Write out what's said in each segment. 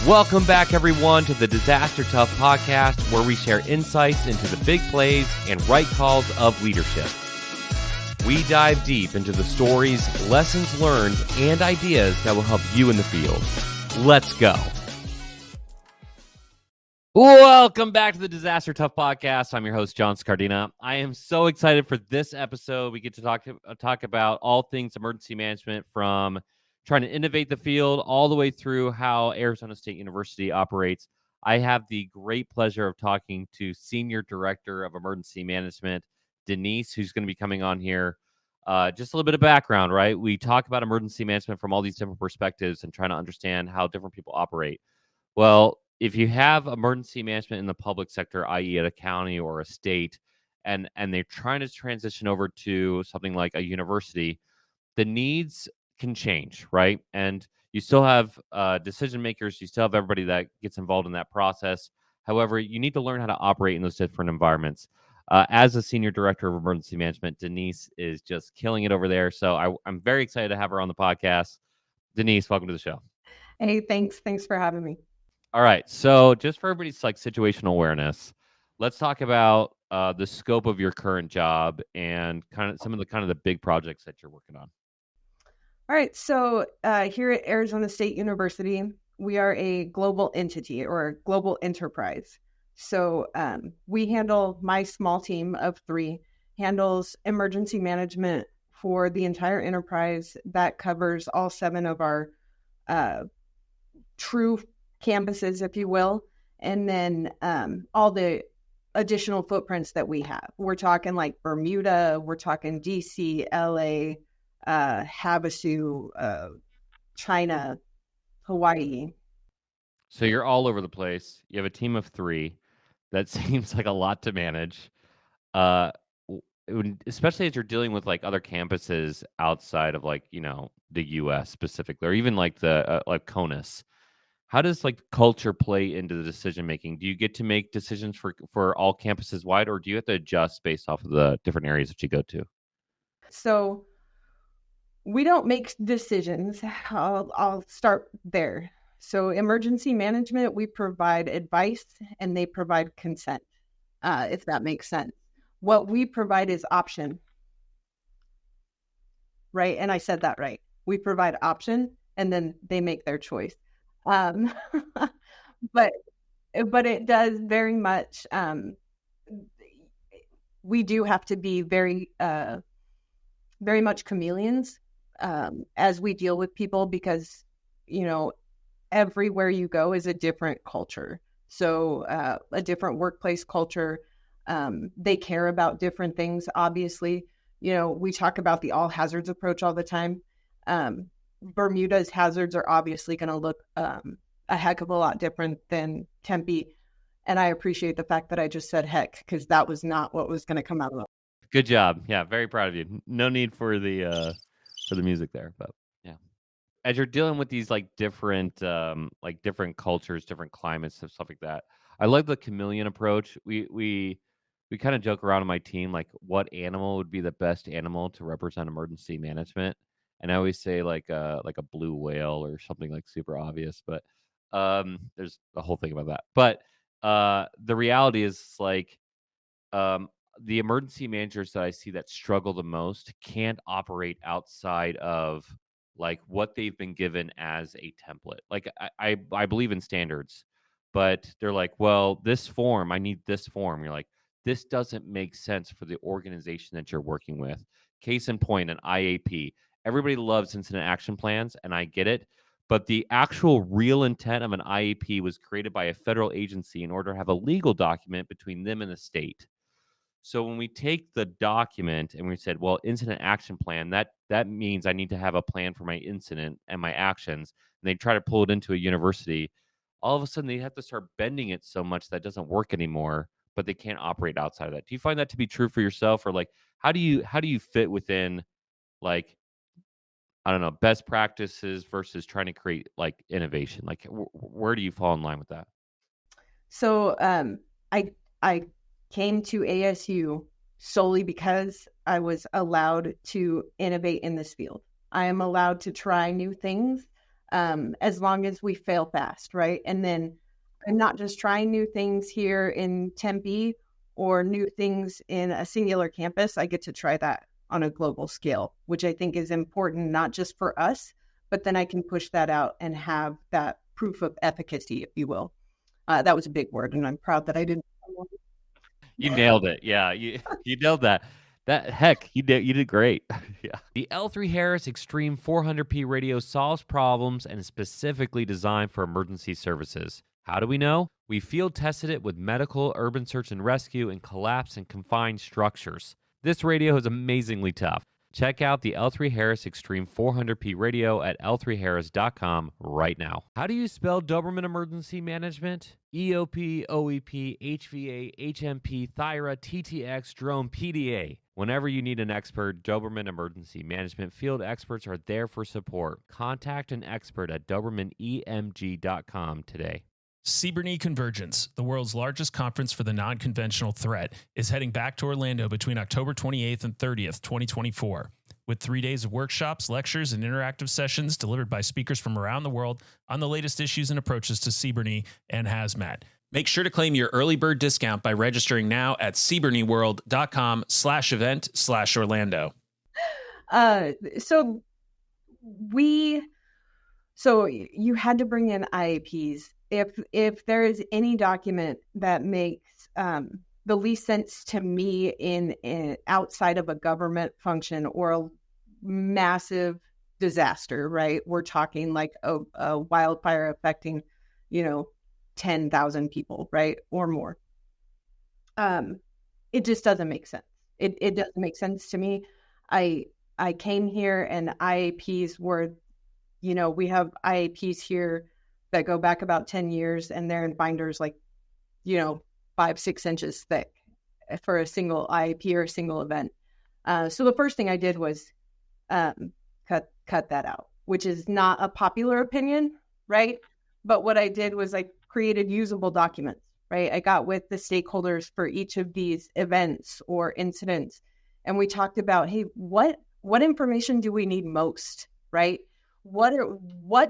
Welcome back, everyone, to the Disaster Tough podcast, where we share insights into the big plays and right calls of leadership. We dive deep into the stories, lessons learned, and ideas that will help you in the field. Let's go. Welcome back to the Disaster Tough podcast. I'm your host, John Scardina. I am so excited for this episode. We get to talk about all things emergency management, from trying to innovate the field all the way through how Arizona State University operates. I have the great pleasure of talking to Senior Director of Emergency Management, Denise, who's going to be coming on here. Just a little bit of background, right? We talk about emergency management from all these different perspectives and trying to understand how different people operate. Well, if you have emergency management in the public sector, i.e. at a county or a state, and they're trying to transition over to something like a university, the needs can change, right? And you still have decision makers, you still have everybody that gets involved in that process. However, you need to learn how to operate in those different environments. As a Senior Director of Emergency Management, Denise is just killing it over there. So I'm very excited to have her on the podcast. Denise, welcome to the show. Hey, thanks for having me. All right. So just for everybody's situational awareness, let's talk about the scope of your current job and some of the big projects that you're working on. All right. So here at Arizona State University, we are a global entity or a global enterprise. So my small team of 3 handles emergency management for the entire enterprise. That covers all 7 of our true campuses, if you will, and then all the additional footprints that we have. We're talking like Bermuda, we're talking DC, LA, Havasu, China, Hawaii. So you're all over the place. You have a team of 3. That seems like a lot to manage, especially as you're dealing with other campuses outside of the U.S. specifically, or even the CONUS. How does culture play into the decision making? Do you get to make decisions for all campuses wide, or do you have to adjust based off of the different areas that you go to? So we don't make decisions. I'll start there. So emergency management, we provide advice and they provide consent, if that makes sense. What we provide is option, right? And I said that right. We provide option and then they make their choice. But it does very much, we do have to be very much chameleons as we deal with people, because, everywhere you go is a different culture. So a different workplace culture. They care about different things. Obviously, we talk about the all hazards approach all the time. Bermuda's hazards are obviously going to look a heck of a lot different than Tempe. And I appreciate the fact that I just said heck, because that was not what was going to come out of it. Good job. Yeah, very proud of you. No need for the music there, but yeah. As you're dealing with these different cultures, different climates, and stuff like that, I love the chameleon approach. We kind of joke around on my team, what animal would be the best animal to represent emergency management. And I always say like a blue whale or something super obvious, but there's a whole thing about that. But the reality is the emergency managers that I see that struggle the most can't operate outside of what they've been given as a template. I believe in standards, but they're well, this form, I need this form. You're this doesn't make sense for the organization that you're working with. Case in point, an IAP. Everybody loves incident action plans, and I get it. But the actual real intent of an IAP was created by a federal agency in order to have a legal document between them and the state. So when we take the document and we said, well, incident action plan, that means I need to have a plan for my incident and my actions, and they try to pull it into a university, all of a sudden they have to start bending it so much that it doesn't work anymore, but they can't operate outside of that. Do you find that to be true for yourself, or how do you fit within I don't know, best practices versus trying to create innovation? Where do you fall in line with that? So I came to ASU solely because I was allowed to innovate in this field. I am allowed to try new things. as long as we fail fast, right? And then I'm not just trying new things here in Tempe or new things in a singular campus. I get to try that on a global scale, which I think is important, not just for us, but then I can push that out and have that proof of efficacy, if you will. That was a big word, and I'm proud that I didn't. You nailed it. Yeah, you nailed that. You did great. Yeah. The L3 Harris Extreme 400p radio solves problems and is specifically designed for emergency services. How do we know? We field tested it with medical, urban search and rescue, and collapse and confined structures. This radio is amazingly tough. Check out the L3 Harris Extreme 400p radio at l3harris.com right now. How do you spell Doberman Emergency Management? EOP, OEP, HVA, HMP, Thyra, TTX, Drone, PDA. Whenever you need an expert, Doberman Emergency Management field experts are there for support. Contact an expert at DobermanEMG.com today. CBRNE Convergence, the world's largest conference for the non-conventional threat, is heading back to Orlando between October 28th and 30th, 2024, with 3 days of workshops, lectures, and interactive sessions delivered by speakers from around the world on the latest issues and approaches to CBRNE and hazmat. Make sure to claim your early bird discount by registering now at cbrneworld.com/event/Orlando. So you had to bring in IAPs. If there is any document that makes the least sense to me in outside of a government function or a massive disaster, right? We're talking like a wildfire affecting, 10,000 people, right? Or more. It just doesn't make sense. It doesn't make sense to me. I came here and IAPs were, we have IAPs here that go back about 10 years and they're in binders like, 5-6 inches thick for a single IAP or a single event. So the first thing I did was cut that out, which is not a popular opinion, right? But what I did was I created usable documents, right? I got with the stakeholders for each of these events or incidents, and we talked about, hey, what information do we need most, right? What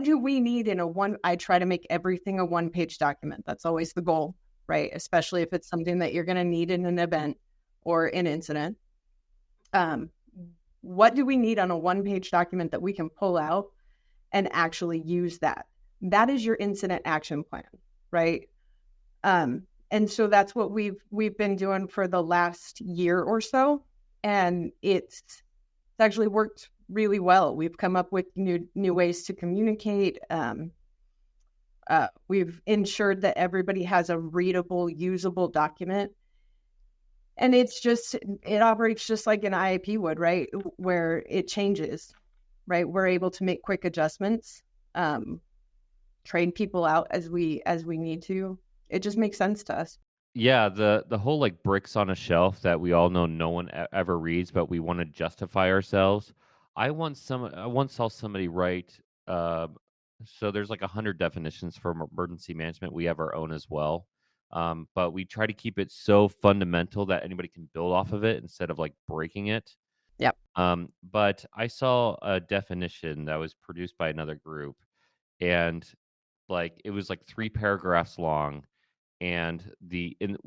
do we need in I try to make everything a one-page document. That's always the goal, right? Especially if it's something that you're going to need in an event or an incident. What do we need on a one-page document that we can pull out and actually use that? That is your incident action plan, right? And so that's what we've been doing for the last year or so, and it's actually worked really well. We've come up with new ways to communicate. We've ensured that everybody has a readable, usable document. And it operates just like an IAP would, right? Where it changes, right? We're able to make quick adjustments, train people out as we need to. It just makes sense to us. Yeah, the whole like bricks on a shelf that we all know no one ever reads, but we want to justify ourselves. I once saw somebody write, so there's like 100 definitions for emergency management. We have our own as well. But we try to keep it so fundamental that anybody can build off of it instead of like breaking it. Yep. But I saw a definition that was produced by another group, and like it was like 3 paragraphs long, and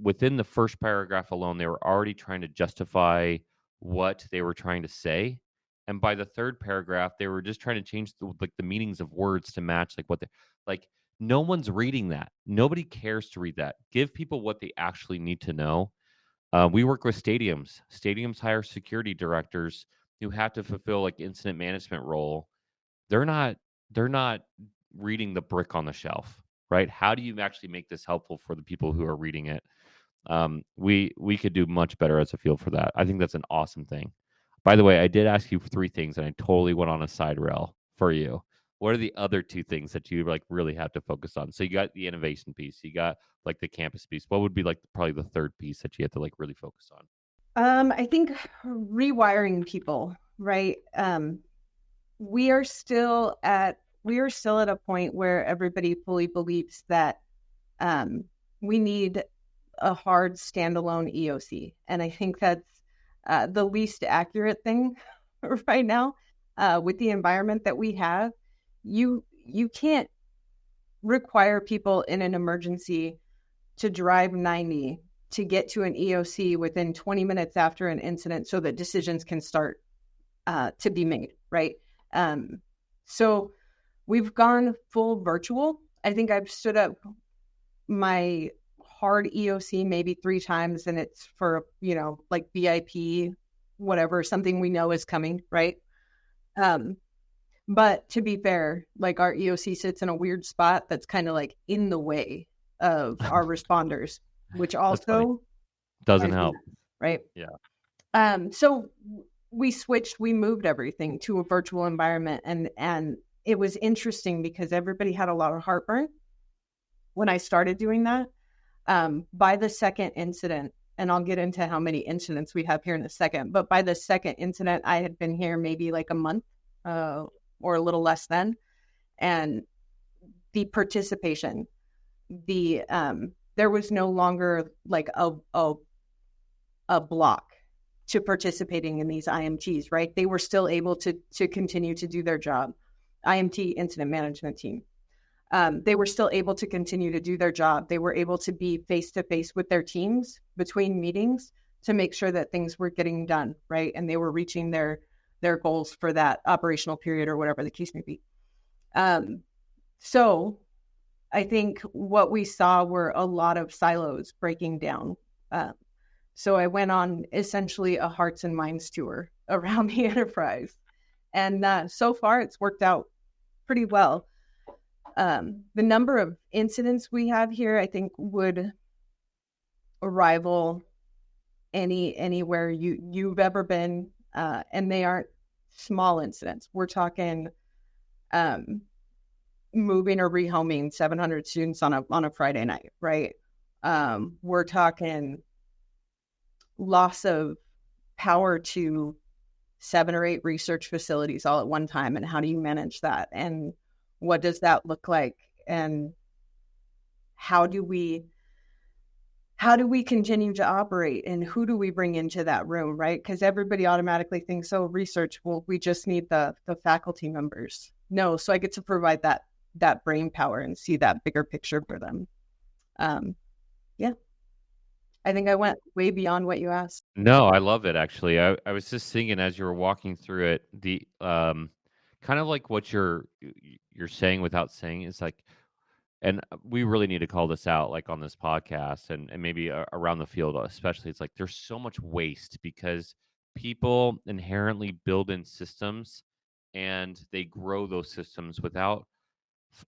within the first paragraph alone, they were already trying to justify what they were trying to say. And by the third paragraph, they were just trying to change the meanings of words to match no one's reading that. Nobody cares to read that. Give people what they actually need to know. We work with stadiums. Stadiums hire security directors who have to fulfill like incident management role. They're not reading the brick on the shelf, right? How do you actually make this helpful for the people who are reading it? We could do much better as a field for that. I think that's an awesome thing. By the way, I did ask you 3 things, and I totally went on a side rail for you. What are the other 2 things that you like really have to focus on? So you got the innovation piece, you got like the campus piece. What would be like probably the third piece that you have to like really focus on? I think rewiring people, right? We are still at a point where everybody fully believes that we need a hard standalone EOC, and I think that's the least accurate thing right now with the environment that we have. You you can't require people in an emergency to drive 90 to get to an EOC within 20 minutes after an incident so that decisions can start to be made, right? So we've gone full virtual. I think I've stood up my hard EOC maybe 3 times, and it's for, like VIP, whatever, something we know is coming, right? But to be fair, like our EOC sits in a weird spot that's kind of like in the way of our responders, which also doesn't help, right? Yeah. So we switched, we moved everything to a virtual environment, and it was interesting because everybody had a lot of heartburn when I started doing that. By the second incident, and I'll get into how many incidents we have here in a second, but by the second incident, I had been here maybe like a month or a little less than, and the participation, there was no longer like a block to participating in these IMTs, right? They were still able to continue to do their job. IMT, incident management team. They were still able to continue to do their job. They were able to be face-to-face with their teams between meetings to make sure that things were getting done, right? And they were reaching their goals for that operational period or whatever the case may be. So I think what we saw were a lot of silos breaking down. So I went on essentially a hearts and minds tour around the enterprise. And so far it's worked out pretty well. The number of incidents we have here, I think, would rival anywhere you've ever been. And they aren't small incidents. We're talking moving or rehoming 700 students on a Friday night, right? We're talking loss of power to 7 or 8 research facilities all at one time, and how do you manage that, and what does that look like, and how do we continue to operate, and who do we bring into that room, right? Because everybody automatically thinks, oh, research, well, we just need the faculty members. No, so I get to provide that brain power and see that bigger picture for them. Yeah, I think I went way beyond what you asked. No, I love it, actually. I was just thinking as you were walking through it, the kind of like what you're saying without saying is like, and we really need to call this out, like on this podcast and maybe around the field, especially. It's like there's so much waste because people inherently build in systems and they grow those systems without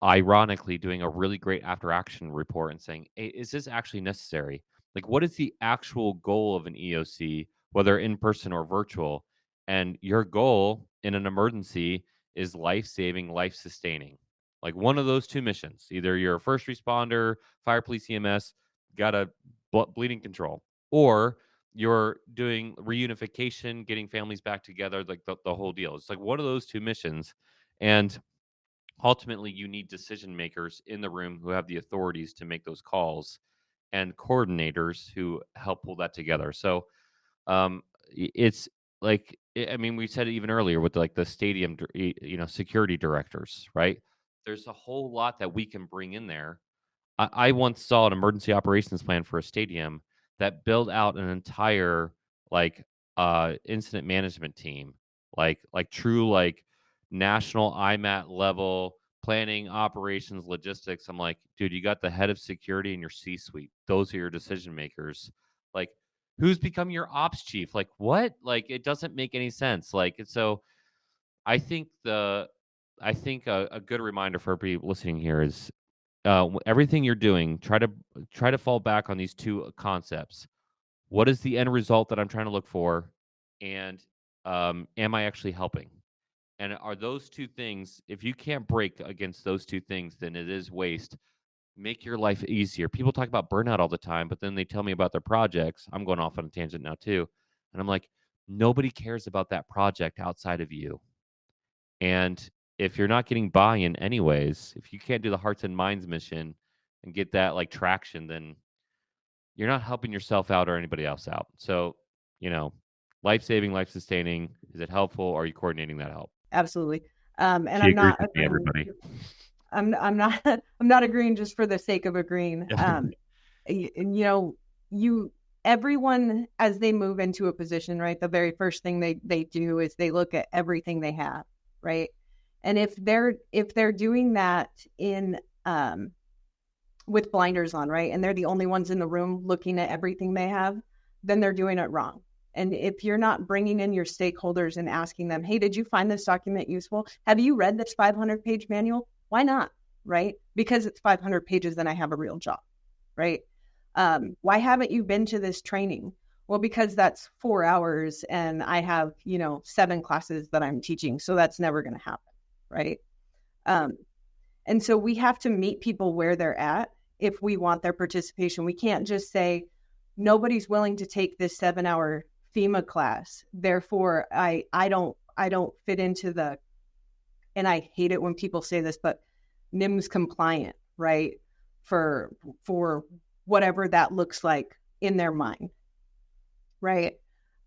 ironically doing a really great after action report and saying, hey, is this actually necessary? Like, what is the actual goal of an EOC, whether in person or virtual? And your goal in an emergency is life-saving, life-sustaining. Like one of those 2 missions. Either you're a first responder, fire, police, EMS, got a bleeding control, or you're doing reunification, getting families back together, like the whole deal. It's like one of those 2 missions. And ultimately, you need decision makers in the room who have the authorities to make those calls and coordinators who help pull that together. So it's like, I mean, we said it even earlier with like the stadium, security directors, right? There's a whole lot that we can bring in there. I once saw an emergency operations plan for a stadium that built out an entire like incident management team, like true like national IMAT level planning, operations, logistics. I'm like, dude, you got the head of security in your C-suite. Those are your decision makers. Like, who's become your ops chief? Like, what? Like, it doesn't make any sense. Like, so I think a good reminder for people listening here is everything you're doing, try to fall back on these 2 concepts. What is the end result that I'm trying to look for? And am I actually helping? And are those 2 things, if you can't break against those 2 things, then it is waste. Make your life easier. People talk about burnout all the time, but then they tell me about their projects. I'm going off on a tangent now too. And I'm like, nobody cares about that project outside of you. And if you're not getting buy-in anyways, if you can't do the hearts and minds mission and get that like traction, then you're not helping yourself out or anybody else out. So, life-saving, life-sustaining, is it helpful? Or are you coordinating that help? Absolutely. And She I'm agrees not with me, agreeing. everybody. I'm not I'm not agreeing just for the sake of agreeing. You everyone, as they move into a position, right, the very first thing they do is they look at everything they have, right? And if they're doing that in with blinders on, right, and they're the only ones in the room looking at everything they have, then they're doing it wrong. And if you're not bringing in your stakeholders and asking them, hey, did you find this document useful? Have you read this 500-page manual? Why not? Right? Because it's 500 pages, then I have a real job, right? Why haven't you been to this training? Well, because that's 4 hours and I have, 7 classes that I'm teaching. So that's never going to happen, right? And so we have to meet people where they're at if we want their participation. We can't just say, nobody's willing to take this 7-hour FEMA class. Therefore, I don't fit into the, and I hate it when people say this, but NIMS compliant, right? For whatever that looks like in their mind, right?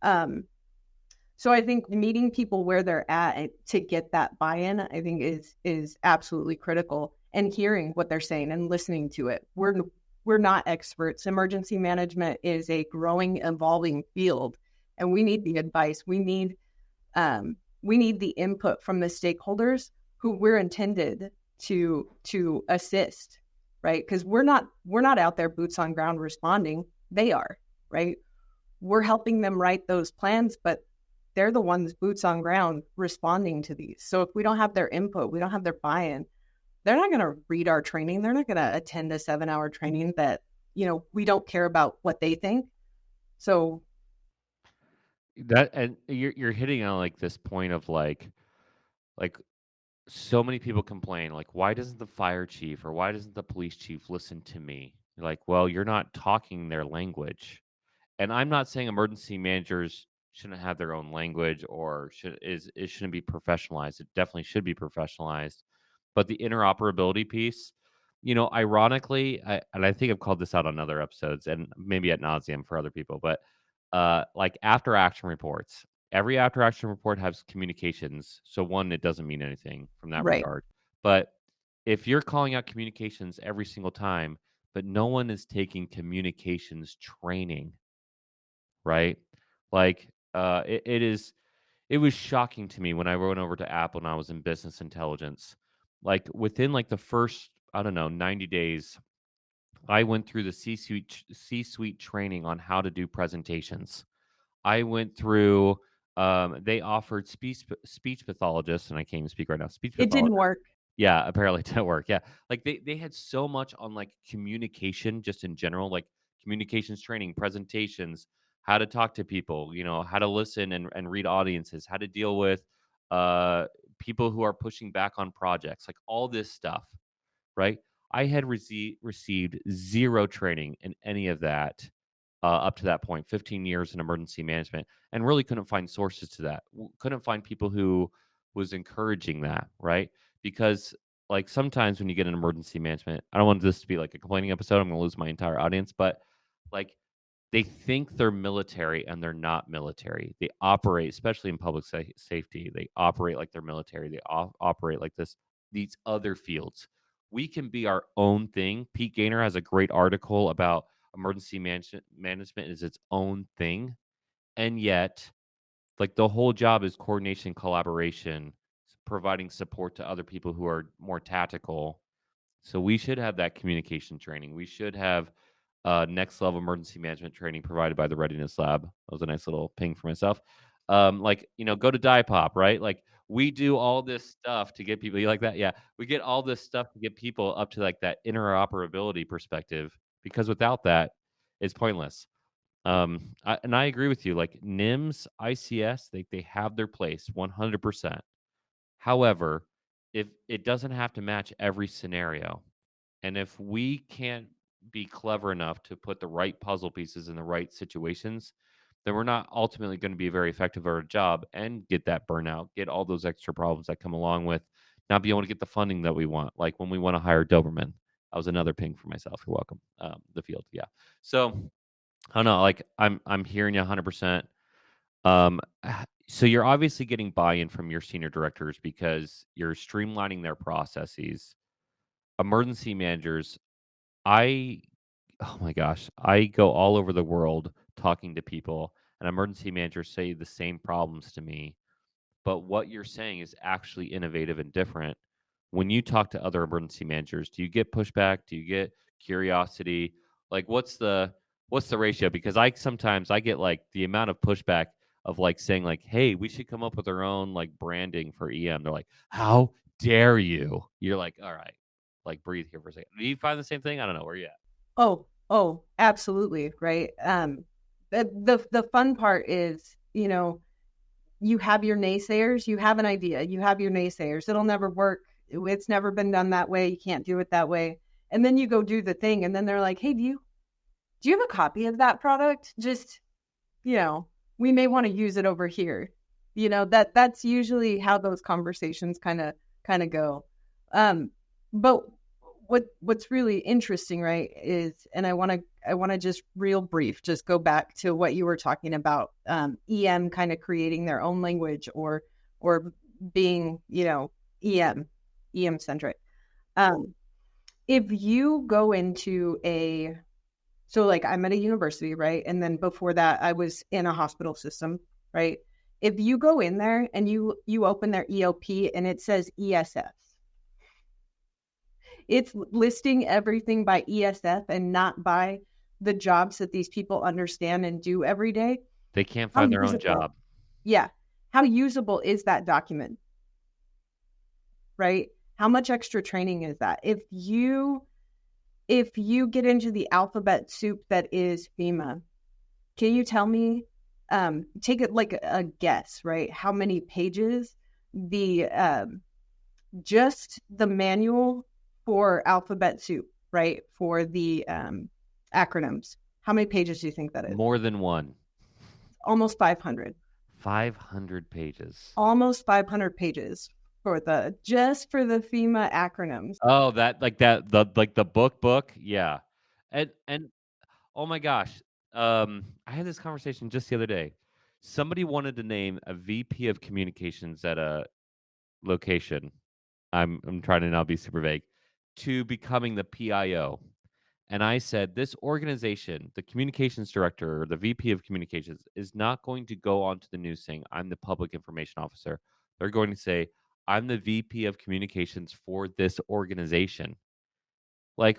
So I think meeting people where they're at to get that buy-in, I think is absolutely critical, and hearing what they're saying and listening to it. We're not experts. Emergency management is a growing, evolving field, and we need the advice. We need the input from the stakeholders who we're intended to assist, right? Because we're not out there boots on ground responding. They are, right? We're helping them write those plans, but they're the ones boots on ground responding to these. So if we don't have their input, we don't have their buy-in, they're not going to read our training. They're not going to attend a 7-hour training that, we don't care about what they think. So That, and you're hitting on like this point of like so many people complain, like, why doesn't the fire chief or why doesn't the police chief listen to me? Like, well, you're not talking their language. And I'm not saying emergency managers shouldn't have their own language or it shouldn't be professionalized. It definitely should be professionalized. But the interoperability piece, ironically, and I think I've called this out on other episodes and maybe ad nauseum for other people, but like after action reports, every after action report has communications. So one, it doesn't mean anything from that right, regard. But if you're calling out communications every single time, but no one is taking communications training, right? Like it was shocking to me when I went over to Apple and I was in business intelligence. Like within like the first, I don't know, 90 days, I went through the C-suite training on how to do presentations. I went through they offered speech pathologists, and I can't even speak right now. Speech it didn't pathologists. work. Yeah, apparently it didn't work. Yeah. Like they had so much on like communication just in general, like communications training, presentations, how to talk to people, how to listen and read audiences, how to deal with uh people who are pushing back on projects, like all this stuff, right? I had received zero training in any of that up to that point, 15 years in emergency management, and really couldn't find sources to that. Couldn't find people who was encouraging that, right? Because like sometimes when you get an emergency management, I don't want this to be like a complaining episode. I'm going to lose my entire audience, but like they think they're military and they're not military. They operate, especially in public safety, they operate like they're military. They operate like these other fields. We can be our own thing. Pete Gaynor has a great article about emergency management is its own thing. And yet, like the whole job is coordination, collaboration, providing support to other people who are more tactical. So we should have that communication training. We should have next level emergency management training provided by the Readiness Lab. That was a nice little ping for myself. Go to DIPOP, right? Like we do all this stuff to get people. You like that? Yeah, we get all this stuff to get people up to like that interoperability perspective, because without that, it's pointless. I agree with you. Like NIMS, ICS, they have their place 100%. However, if it doesn't have to match every scenario, and if we can't be clever enough to put the right puzzle pieces in the right situations, then we're not ultimately going to be very effective at our job and get that burnout, get all those extra problems that come along with not being able to get the funding that we want. Like when we want to hire Doberman, that was another ping for myself. You're welcome. The field, yeah. So I don't know. Like I'm hearing you 100%. Um, So you're obviously getting buy-in from your senior directors because you're streamlining their processes. Emergency managers, oh my gosh, I go all over the world talking to people, and emergency managers say the same problems to me. But what you're saying is actually innovative and different. When you talk to other emergency managers, do you get pushback? Do you get curiosity? Like what's the ratio? Because sometimes I get like the amount of pushback of like saying like, "Hey, we should come up with our own like branding for EM." They're like, "How dare you?" You're like, "All right, like breathe here for a second." Do you find the same thing? I don't know where you at. Oh, absolutely, right. The fun part is, you have your naysayers, you have an idea, you have your naysayers. It'll never work. It's never been done that way. You can't do it that way. And then you go do the thing, and then they're like, "Hey, do you have a copy of that product? Just, we may want to use it over here." That's usually how those conversations kind of go. But what's really interesting, right, is, and I want to just real brief, just go back to what you were talking about, EM kind of creating their own language or being, EM centric. If you go into so like I'm at a university, right? And then before that, I was in a hospital system, right? If you go in there and you open their EOP and it says ESF, it's listing everything by ESF and not by the jobs that these people understand and do every day. They can't find their own job. Yeah. How usable is that document? Right? How much extra training is that? If you get into the alphabet soup that is FEMA, can you tell me, take it like a guess, right? How many pages just the manual for alphabet soup, right? For the acronyms. How many pages do you think that is? More than one. Almost 500. 500 pages. Almost 500 pages just for the FEMA acronyms. Oh, the book. Yeah. And oh my gosh. I had this conversation just the other day. Somebody wanted to name a VP of communications at a location. I'm trying to not be super vague, to becoming the PIO. And I said, this organization, the communications director or the VP of communications, is not going to go onto the news saying, "I'm the public information officer." They're going to say, "I'm the VP of communications for this organization." Like,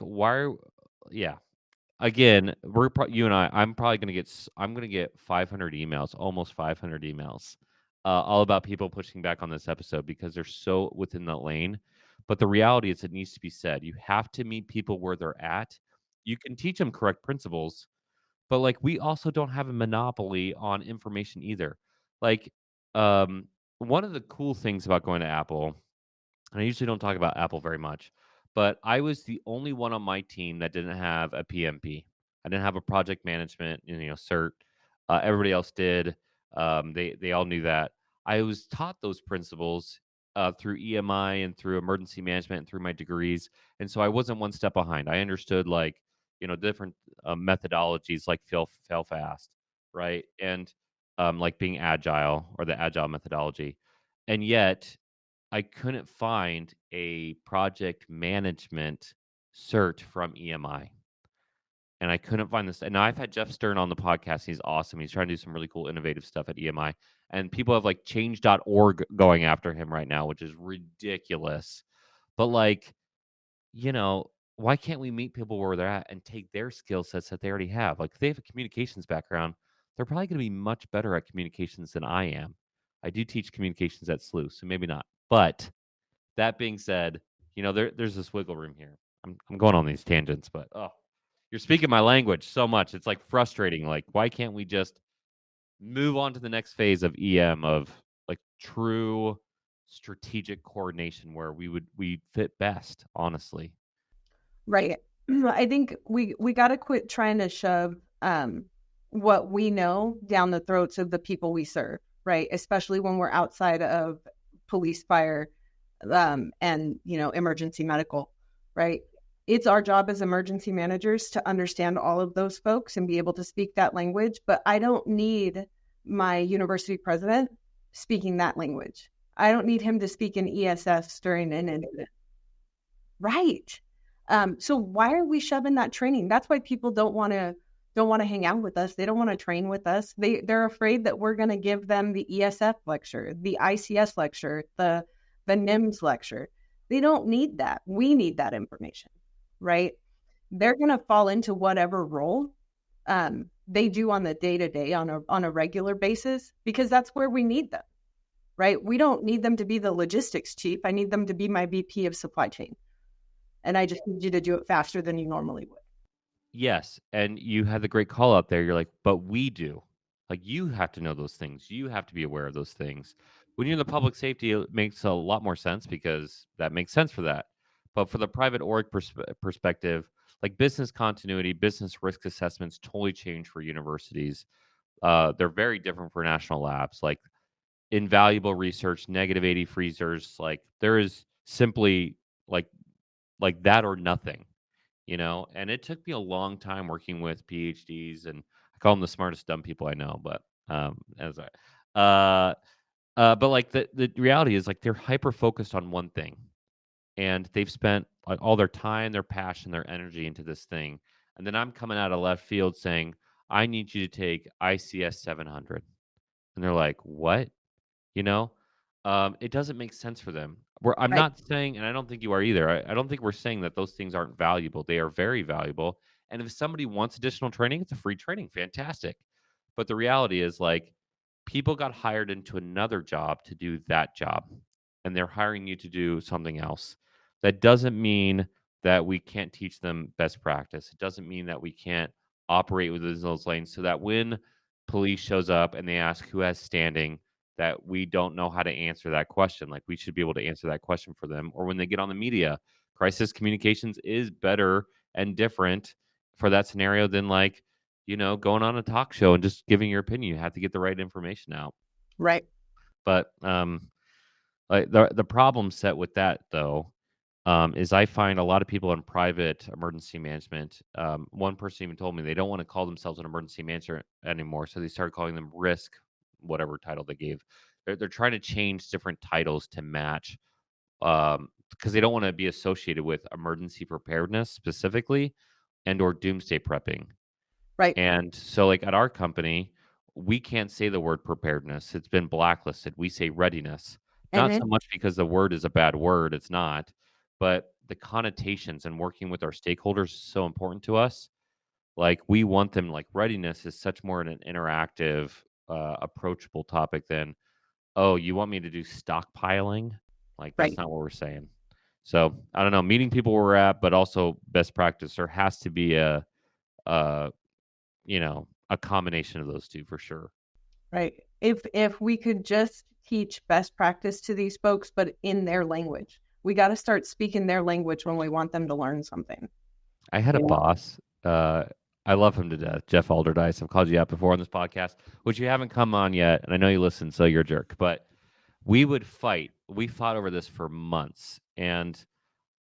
yeah. Again, you and I'm probably going to get 500 emails, almost 500 emails, all about people pushing back on this episode because they're so within the lane. But the reality is it needs to be said. You have to meet people where they're at. You can teach them correct principles, but like we also don't have a monopoly on information either. Like, one of the cool things about going to Apple, and I usually don't talk about Apple very much, but I was the only one on my team that didn't have a PMP. I didn't have a project management, cert. Everybody else did. They all knew that. I was taught those principles through EMI and through emergency management and through my degrees, and so I wasn't one step behind. I understood different methodologies like fail fast, right, and like being agile or the agile methodology, and yet I couldn't find a project management cert from EMI. And I couldn't find this. And now I've had Jeff Stern on the podcast. He's awesome. He's trying to do some really cool, innovative stuff at EMI. And people have like change.org going after him right now, which is ridiculous. But why can't we meet people where they're at and take their skill sets that they already have? Like if they have a communications background, they're probably going to be much better at communications than I am. I do teach communications at SLU, so maybe not. But that being said, there's this wiggle room here. I'm going on these tangents, but you're speaking my language so much. It's like frustrating. Like, why can't we just move on to the next phase of EM of like true strategic coordination where we fit best, honestly. Right. I think we got to quit trying to shove what we know down the throats of the people we serve, right? Especially when we're outside of police, fire, and emergency medical, right? It's our job as emergency managers to understand all of those folks and be able to speak that language. But I don't need my university president speaking that language. I don't need him to speak in ESS during an incident. Right. So why are we shoving that training? That's why people don't want to hang out with us. They don't want to train with us. They're afraid that we're going to give them the ESF lecture, the ICS lecture, the NIMS lecture. They don't need that. We need that information, right? They're going to fall into whatever role they do on the day-to-day on a regular basis, because that's where we need them, right? We don't need them to be the logistics chief. I need them to be my VP of supply chain. And I just need you to do it faster than you normally would. Yes. And you had the great call out there. You're like, but we do. Like, you have to know those things. You have to be aware of those things. When you're in the public safety, it makes a lot more sense because that makes sense for that. But for the private org perspective, like business continuity, business risk assessments totally change for universities. They're very different for national labs. Like invaluable research, negative 80 freezers. Like there is simply like that or nothing, and it took me a long time working with PhDs, and I call them the smartest dumb people I know, but but like the reality is, like, they're hyper focused on one thing, and they've spent like all their time, their passion, their energy into this thing, and then I'm coming out of left field saying, I need you to take ICS 700, and they're like, what? You know, it doesn't make sense for them. I'm Right. not saying, and I don't think you are either. I don't think we're saying that those things aren't valuable. They are very valuable. And if somebody wants additional training, it's a free training. Fantastic. But the reality is, like, people got hired into another job to do that job, and they're hiring you to do something else. That doesn't mean that we can't teach them best practice. It doesn't mean that we can't operate within those lanes so that when police shows up and they ask who has standing, that we don't know how to answer that question. Like, we should be able to answer that question for them. Or when they get on the media, crisis communications is better and different for that scenario than, like, going on a talk show and just giving your opinion. You have to get the right information out. Right. But like the problem set with that, though, is I find a lot of people in private emergency management. One person even told me they don't want to call themselves an emergency manager anymore, so they started calling them risk, whatever title they gave. They're trying to change different titles to match, because they don't want to be associated with emergency preparedness specifically, and or doomsday prepping. Right. And so, like, at our company, we can't say the word preparedness. It's been blacklisted. We say readiness. Not so much because the word is a bad word. It's not. But the connotations and working with our stakeholders is so important to us. Like, we want them, like, readiness is such more an interactive, approachable topic than, oh, you want me to do stockpiling? Like, that's Right. not what we're saying. So, I don't know, meeting people where we're at, but also best practice. There has to be a combination of those two for sure. Right. If we could just teach best practice to these folks, but in their language, we got to start speaking their language when we want them to learn something. I had a boss. I love him to death, Jeff Alderdice. I've called you out before on this podcast, which you haven't come on yet, and I know you listen, so you're a jerk. But we would fight. We fought over this for months, and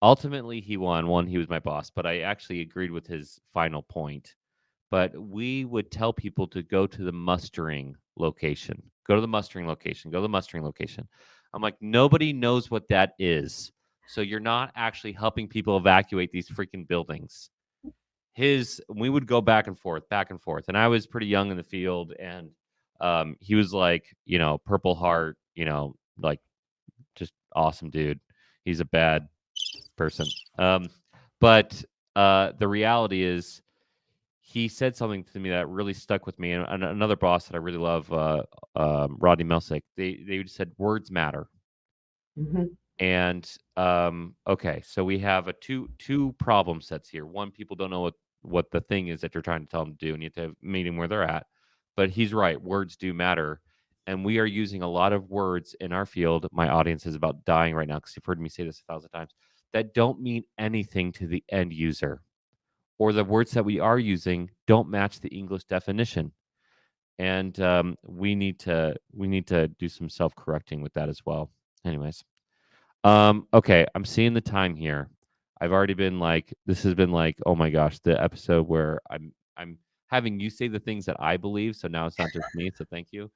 ultimately he won. One, he was my boss, but I actually agreed with his final point. But we would tell people to go to the mustering location. Go to the mustering location. Go to the mustering location. I'm like, nobody knows what that is. So you're not actually helping people evacuate these freaking buildings. We would go back and forth. And I was pretty young in the field, and he was like, Purple Heart, like, just awesome dude. He's a bad person. But the reality is, he said something to me that really stuck with me. And another boss that I really love, Rodney Melsick, they said words matter. Mm-hmm. And okay, so we have two problem sets here. One, people don't know what the thing is that you're trying to tell them to do, and you have to have a meeting where they're at. But he's right, words do matter. And we are using a lot of words in our field. My audience is about dying right now because you've heard me say this 1,000 times, that don't mean anything to the end user. Or the words that we are using don't match the English definition. And we need to do some self-correcting with that as well. Anyways. Okay, I'm seeing the time here. I've already been like, this has been like, oh my gosh, the episode where I'm having you say the things that I believe. So now it's not just me. So thank you.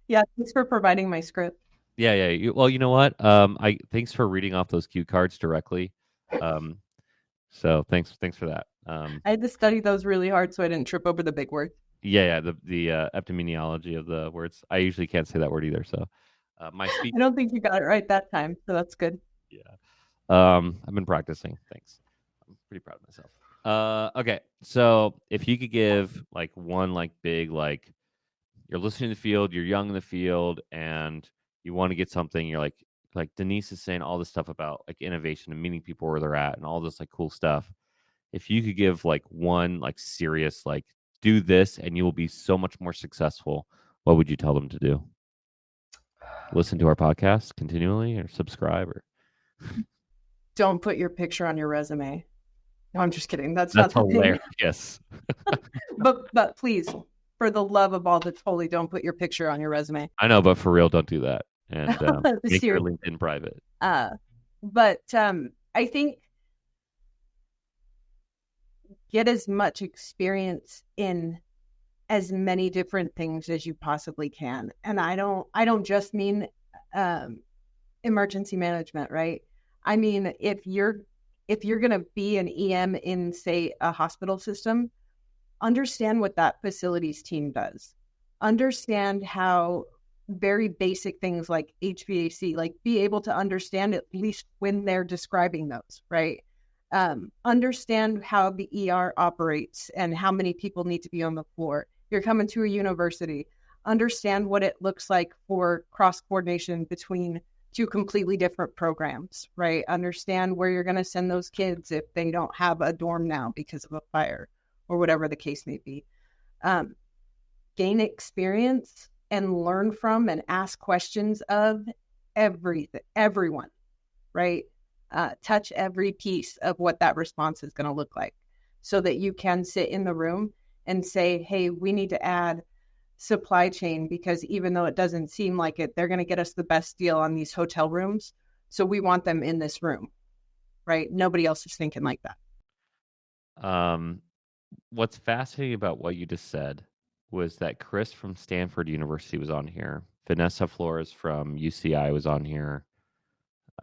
Yeah, thanks for providing my script. Yeah. Well, you know what? Thanks for reading off those cue cards directly. So thanks for that. I had to study those really hard so I didn't trip over the big word. Yeah. The etymology of the words. I usually can't say that word either. So my speech. I don't think you got it right that time, so that's good. Yeah. I've been practicing. Thanks. I'm pretty proud of myself. Okay. So if you could give like one like big like you're listening to the field, you're young in the field, and you want to get something, you're like Denise is saying all this stuff about like innovation and meeting people where they're at and all this like cool stuff. If you could give like one like serious like do this and you will be so much more successful, what would you tell them to do? Listen to our podcast continually or subscribe or Don't put your picture on your resume. No, I'm just kidding. That's not the thing. Hilarious. But please, for the love of all that's holy, don't put your picture on your resume. I know, but for real, don't do that. And make your Seriously. LinkedIn private. But I think get as much experience in as many different things as you possibly can. And I don't just mean emergency management, right? I mean, if you're going to be an EM in, say, a hospital system, understand what that facilities team does. Understand how very basic things like HVAC, like be able to understand at least when they're describing those, right? Understand how the ER operates and how many people need to be on the floor. You're coming to a university. Understand what it looks like for cross coordination between two completely different programs, right? Understand where you're going to send those kids if they don't have a dorm now because of a fire or whatever the case may be. Gain experience and learn from and ask questions of everyone, right? Touch every piece of what that response is going to look like so that you can sit in the room and say, hey, we need to add supply chain because even though it doesn't seem like it, they're going to get us the best deal on these hotel rooms. So we want them in this room, right? Nobody else is thinking like that. What's fascinating about what you just said was that Chris from Stanford University was on here. Vanessa Flores from UCI was on here.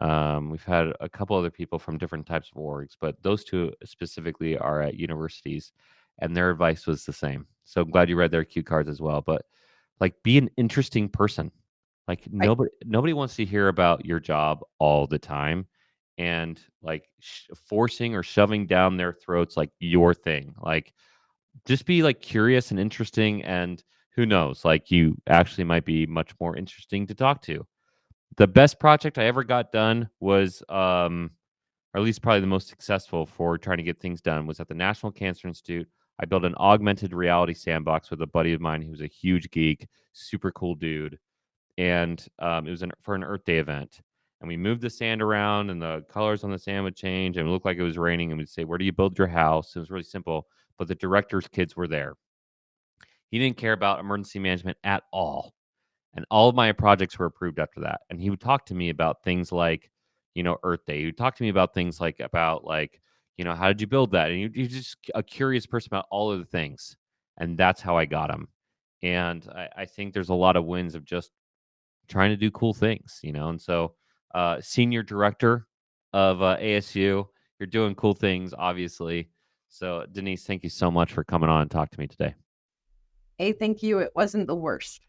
We've had a couple other people from different types of orgs, but those two specifically are at universities, and their advice was the same. So I'm glad you read their cue cards as well. But like, be an interesting person. Like Right. nobody wants to hear about your job all the time, and like forcing or shoving down their throats like your thing. Like, just be like curious and interesting, and who knows? Like, you actually might be much more interesting to talk to. The best project I ever got done was, or at least probably the most successful for trying to get things done, was at the National Cancer Institute. I built an augmented reality sandbox with a buddy of mine who was a huge geek, super cool dude. And it was for an Earth Day event. And we moved the sand around, and the colors on the sand would change, and it looked like it was raining. And we'd say, where do you build your house? It was really simple. But the director's kids were there. He didn't care about emergency management at all. And all of my projects were approved after that. And he would talk to me about things like, Earth Day. He would talk to me about things like, how did you build that? And he's just a curious person about all of the things. And that's how I got him. And I think there's a lot of wins of just trying to do cool things, And so, senior director of ASU, you're doing cool things, obviously. So, Denise, thank you so much for coming on and talk to me today. Hey, thank you. It wasn't the worst.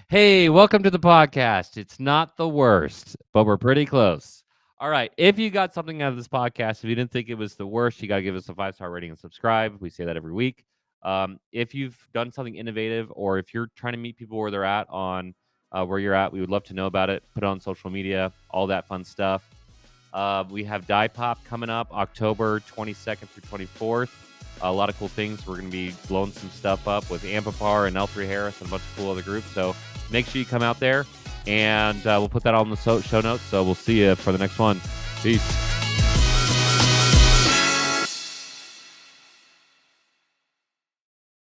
Hey, welcome to the podcast. It's not the worst, but we're pretty close. All right. If you got something out of this podcast, if you didn't think it was the worst, you got to give us a 5-star rating and subscribe. We say that every week. If you've done something innovative, or if you're trying to meet people where they're at on where you're at, we would love to know about it. Put it on social media, all that fun stuff. We have Die Pop coming up October 22nd through 24th. A lot of cool things. We're going to be blowing some stuff up with Ampapar and L3 Harris and a bunch of cool other groups. So make sure you come out there, and we'll put that all in the show notes. So we'll see you for the next one. Peace.